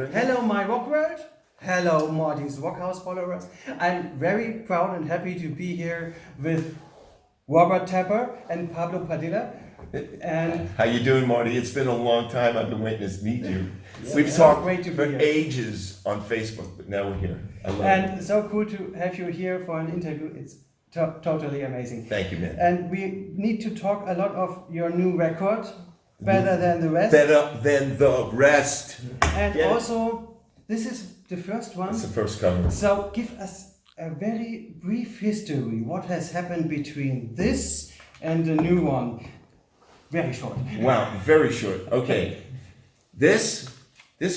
Hello, myRockworld. Hello, Marty's RockHouse followers. I'm very proud and happy to be here with Robert Tepper and Pablo Padilla. And how you doing, Marty? It's been a long time. I've been waiting to meet you. Yes, We've talked great for to be here. ages on Facebook, but now we're here. I love And it. so cool to have you here for an interview. It's totally amazing. Thank you, man. And we need to talk a lot of your new record, Better Than the Rest. Better than the rest. And Get it? also, this is the first one. That's the first cover. So give us a very brief history. What has happened between this and the new one? Very short. Wow, very short. Okay. This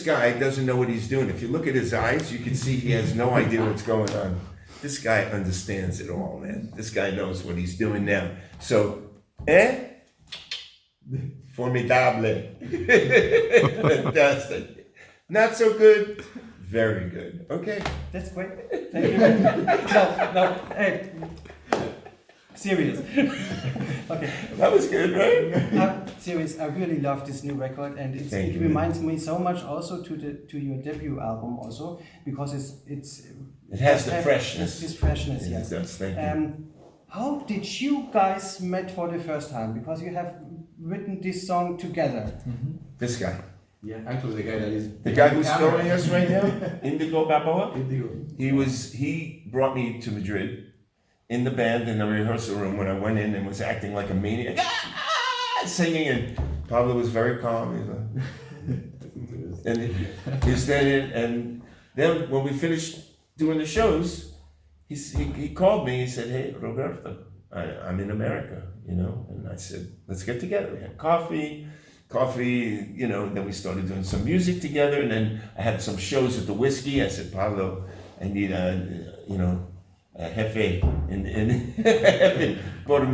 guy doesn't know what he's doing. If you look at his eyes, you can see he has no idea what's going on. This guy understands it all, man. This guy knows what he's doing now. So, formidable. Fantastic. Not so good. Very good. Okay. That's great. Thank you. No, hey. Serious. Okay. That was good, right? Serious. I really love this new record, and it Thank you. reminds me so much also to your debut album also, because It has the freshness. This freshness, Yeah, yes. it does. Thank you. How did you guys met for the first time? Because you have written this song together. This guy. Yeah, actually the guy that is... The guy who's filming us right now, Indigo Balboa. Indigo. He brought me to Madrid in the band in the rehearsal room when I went in and was acting like a maniac, singing, and Pablo was very calm. He's like, and he stayed in, and then when we finished doing the shows, he called me. He said, "Hey, Roberto, I'm in America, you know." And I said, "Let's get together." We had coffee, you know. Then we started doing some music together, and then I had some shows at the Whiskey. I said, "Pablo, I need a jefe in por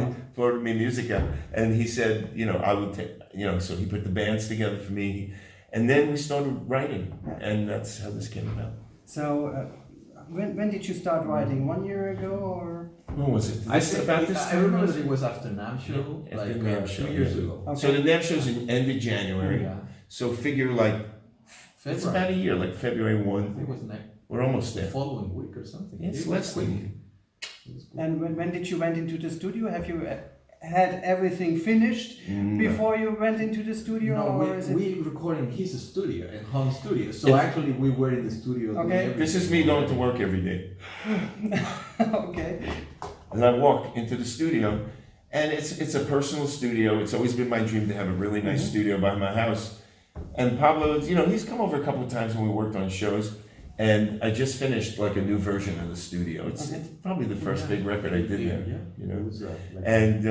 mi música," and he said, "You know, I would take, you know." So he put the bands together for me, and then we started writing, and that's how this came about. So, when did you start writing? 1 year ago, or? When was it? I remember that it was after NAMM show, Yeah, like after NAMM show, 2 years yeah. ago. Okay. So the NAMM show's in end of January. Yeah. So figure like it's February. about a year, like February I think 1. it was like We're almost the there. following week or something. Yes, It was less quick. than. It was quick. And when did you went into the studio? Have you had everything finished No. before you went into the studio? No, or is it? we recorded in his studio, in home studio. So If- actually we were in the studio. doing Okay. everything. This is me going to work every day. Okay. And I walk into the studio, and it's a personal studio. It's always been my dream to have a really nice studio by my house. And Pablo, you know, he's come over a couple of times when we worked on shows, and I just finished like a new version of the studio. It's probably the first big record I did there, Yeah. you know. It was, like- And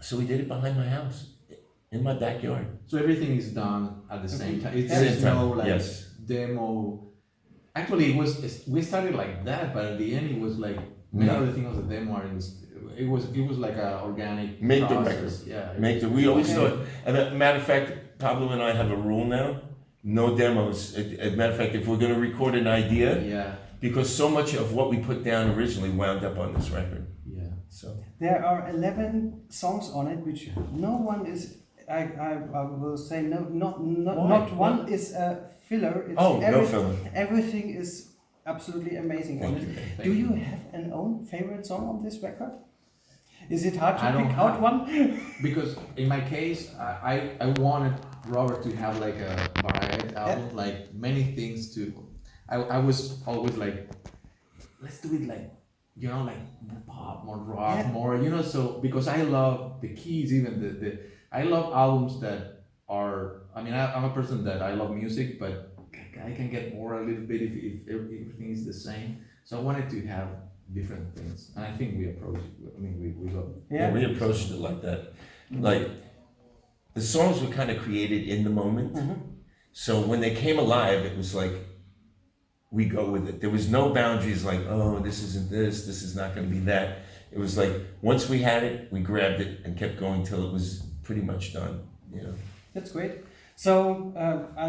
so we did it behind my house, in my backyard. So everything is done at the same time. It's Same there's time, no like yes. demo. Actually, we started like that, but at the end it was like many of the things of the demo are in this. It was like an organic Make the process. record. Yeah. We always Okay. thought, and as a matter of fact, Pablo and I have a rule now, no demos. As a matter of fact, if we're gonna record an idea, Yeah. because so much of what we put down originally wound up on this record. Yeah. So There are 11 songs on it, which no one is. I will say no, not Why? one is a filler. It's no filler. Everything is absolutely amazing on Thank it. you, man. Do you have an own favorite song on this record? Is it hard to I don't pick out have- one? Because in my case, I wanted Robert to have like a variety album, like many things to. I was always like, let's do it like, you know, like more pop, more rock, Yeah. more, you know. So because I love the keys, even the I love albums that are. I mean, I'm a person that I love music, but I can get more a little bit if everything is the same. So I wanted to have different things, and I think we approached it. I mean, we love it. Yeah, we approached it like that. Like the songs were kind of created in the moment. So when they came alive, it was like we go with it. There was no boundaries like, oh, this isn't this is not going to be that. It was like once we had it, we grabbed it and kept going till it was pretty much done. You know. That's great. So,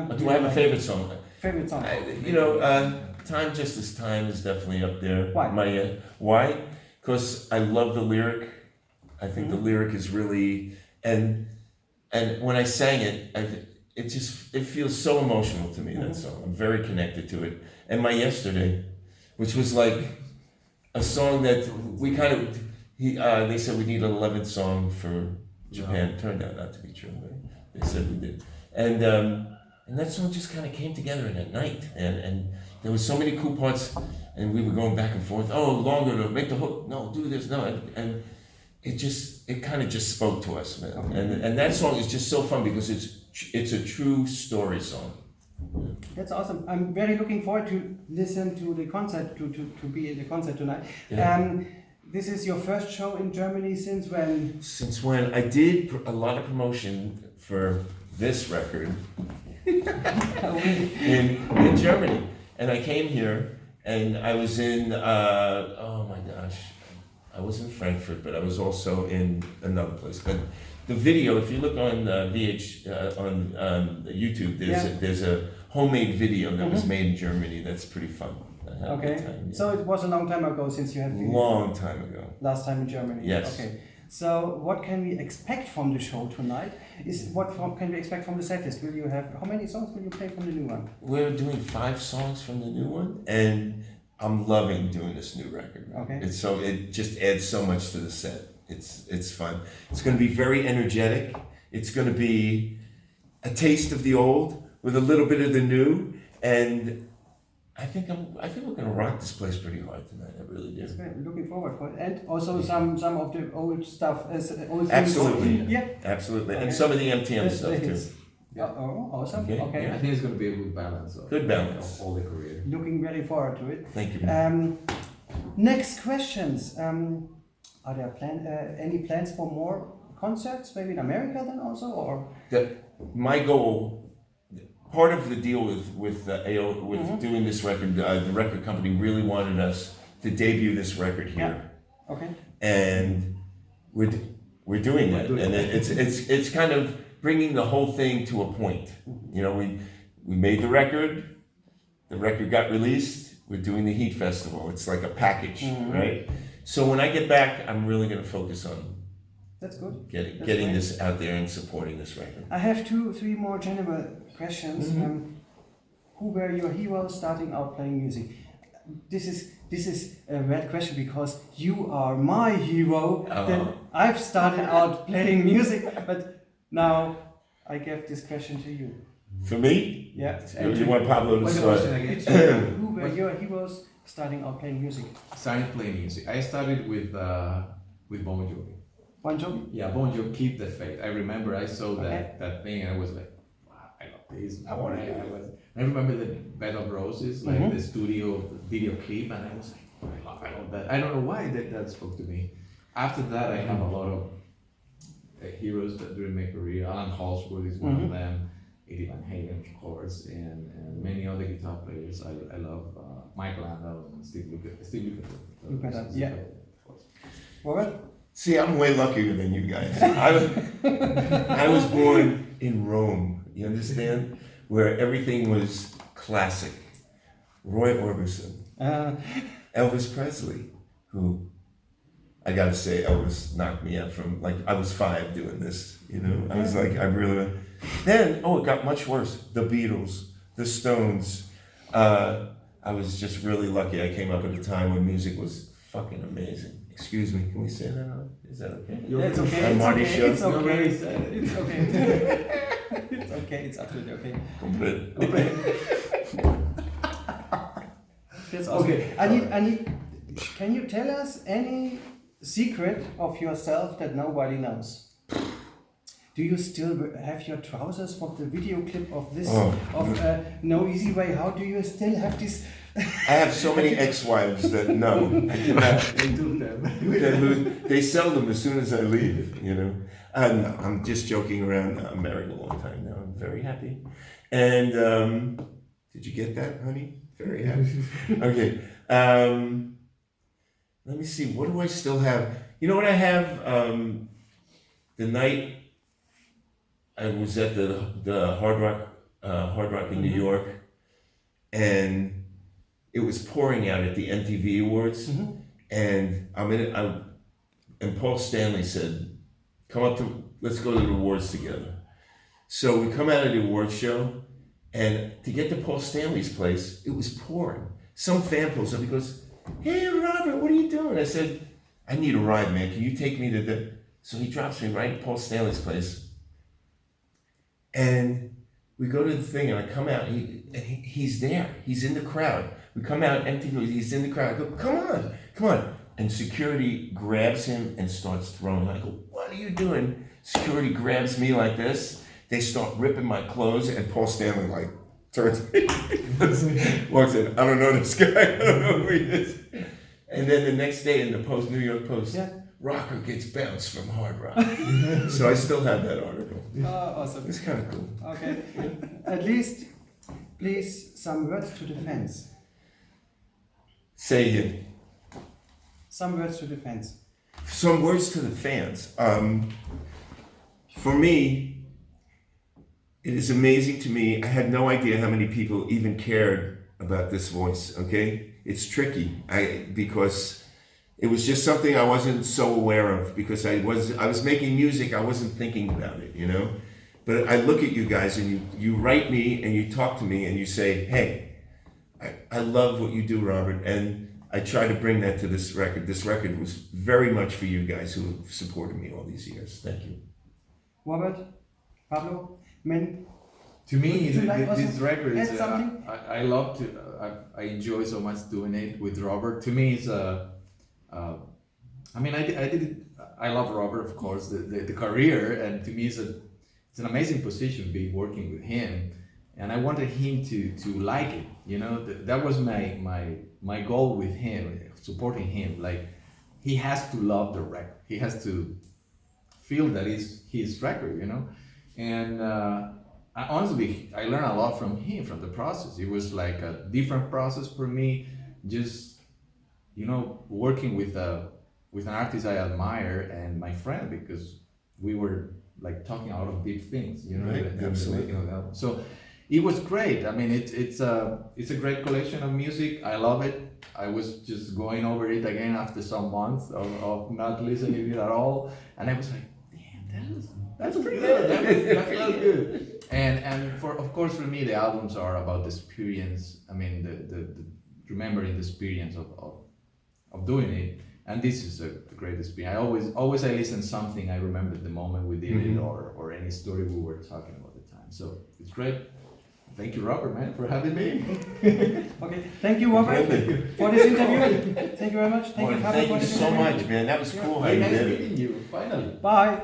But do I have a favorite song? favorite song? You know, Time Just As Time is definitely up there. Why? Why? Because I love the lyric. I think the lyric is really and when I sang it, it feels so emotional to me, that song. I'm very connected to it. And My Yesterday, which was like a song that we kind of, they said we need an 11th song for Japan. It turned out not to be true, but they said we did. And that song just kind of came together in a night, and there was so many cool parts, and we were going back and forth. Oh, longer to make the hook. No, do this. No, and it kind of just spoke to us, man. And that song is just so fun because it's a true story song. That's awesome. I'm very looking forward to listen to the concert, to be in the concert tonight. Yeah. This is your first show in Germany since when? Since when? I did a lot of promotion for this record in Germany. And I came here and I was in, oh my gosh, I was in Frankfurt, but I was also in another place. But the video, if you look on on YouTube, there's a homemade video that was made in Germany that's pretty fun. I had a good time, yeah. So it was a long time ago since you had been. Long time ago. Last time in Germany. Yes. Okay. So what can we expect from the show tonight? Can we expect from the setlist? Will you have, how many songs will you play from the new one? We're doing 5 songs from the new one, and I'm loving doing this new record. Okay. It just adds so much to the set. It's fun. It's going to be very energetic. It's going to be a taste of the old with a little bit of the new, and I think we're going to rock this place pretty hard tonight. I really do. That's great. Looking forward for it, and also some of the old stuff as old. Absolutely. Things. Yeah. Absolutely, Okay. and some of the MTM stuff too. Yeah. Oh, awesome. Okay, Okay. yeah. I think it's going to be a good balance. Good balance. Of all the career. Looking very forward to it. Thank you. Next questions. Are there any plans for more concerts, maybe in America then also, or? My goal, part of the deal with doing this record, the record company really wanted us to debut this record here. Yeah. Okay. And we're doing that, and it's kind of bringing the whole thing to a point. You know, we made the record got released. We're doing the Heat Festival. It's like a package, right? So when I get back, I'm really going to focus on That's good. getting this out there and supporting this record. I have 2-3 more general questions. Who were your heroes starting out playing music? This is a red question because you are my hero. Then I've started out playing music, but now I give this question to you. For me? Yeah. You want Pablo to start? Who were your heroes starting out playing music? Starting playing music. I started with Bon Jovi. Bon Jovi? Yeah, Bon Jovi, Keep the Faith. I remember I saw that thing and I was like, wow, I love this. I remember the Bed of Roses, like the studio video clip, and I was like, I love that. I don't know why that spoke to me. After that, I have a lot of heroes that during my career. Alan Halsworth is one of them. Eddy Van Halen, of course, and many other guitar players. I love Michael Landau and Steve Lukather. Yeah. Robert? See, I'm way luckier than you guys. I was born in Rome, you understand? Where everything was classic. Roy Orbison, Elvis Presley, who, I gotta say, Elvis knocked me out from, like, I was 5 doing this, you know? I was like, then, it got much worse. The Beatles, the Stones. I was just really lucky. I came up at a time when music was fucking amazing. Excuse me, can we say that? Is that okay? It's okay. On Marty's show? It's okay. It's okay. It's okay. It's absolutely okay. That's awesome. Okay. I need. Can you tell us any secret of yourself that nobody knows? Do you still have your trousers from the video clip of this? No Easy Way? How do you still have this? I have so many ex-wives that no, I cannot. They sell them as soon as I leave, you know. No, I'm just joking around. I'm married a long time now. I'm very happy. And did you get that, honey? Very happy. Okay. Let me see. What do I still have? You know what I have? The night I was at the Hard Rock in New York, and it was pouring out at the MTV Awards, and and Paul Stanley said, "Come up to, let's go to the awards together." So we come out of the awards show, and to get to Paul Stanley's place, it was pouring. Some fan pulls up, he goes, "Hey, Robert, what are you doing?" I said, "I need a ride, man. Can you take me to the..." So he drops me right at Paul Stanley's place. And we go to the thing, and I come out, and he's there. He's in the crowd. We come out empty, he's in the crowd. I go, "Come on, come on." And security grabs him and starts throwing. I go, "What are you doing?" Security grabs me like this. They start ripping my clothes, and Paul Stanley like turns to me, walks in. "I don't know this guy. I don't know who he is." And then the next day in the New York Post, rocker gets bounced from Hard Rock. So I still have that article. Awesome. It's kind of cool. Okay. At least, please, some words to the fans. Say it. Some words to the fans. Some words to the fans. For me, it is amazing to me. I had no idea how many people even cared about this voice, okay? It's tricky because it was just something I wasn't so aware of because I was making music, I wasn't thinking about it, you know? But I look at you guys and you write me and you talk to me and you say, "Hey, I love what you do, Robert," and I try to bring that to this record. This record was very much for you guys who have supported me all these years. Thank you. Robert, Pablo, men. To me, Would you like this also record is. add something? I love to. I enjoy so much doing it with Robert. To me, it's I mean, I did it. I love Robert, of course, the career, and to me, it's an amazing position being working with him, and I wanted him to like it. You know, that was my goal with him, supporting him. Like, he has to love the record. He has to feel that it's his record. You know, and. Honestly, I learned a lot from him, from the process. It was like a different process for me, just, you know, working with an artist I admire and my friend, because we were like talking out of deep things, you know, Right, absolutely. making of the album. So it was great. I mean, it's a great collection of music. I love it. I was just going over it again after some months of not listening to it at all, and I was like, damn, that's pretty good. That felt good. And of course for me the albums are about the experience. I mean the remembering the experience of doing it, and this is a great experience. I listen to something, I remember the moment we did it or any story we were talking about the time. So it's great. Thank you, Robert, man, for having me. Okay, thank you, Robert, for this interview. Thank you very much. Thank you, Pablo, Thank for you this so interview. much, man. That was cool how Very you nice did it. meeting you, finally. Bye.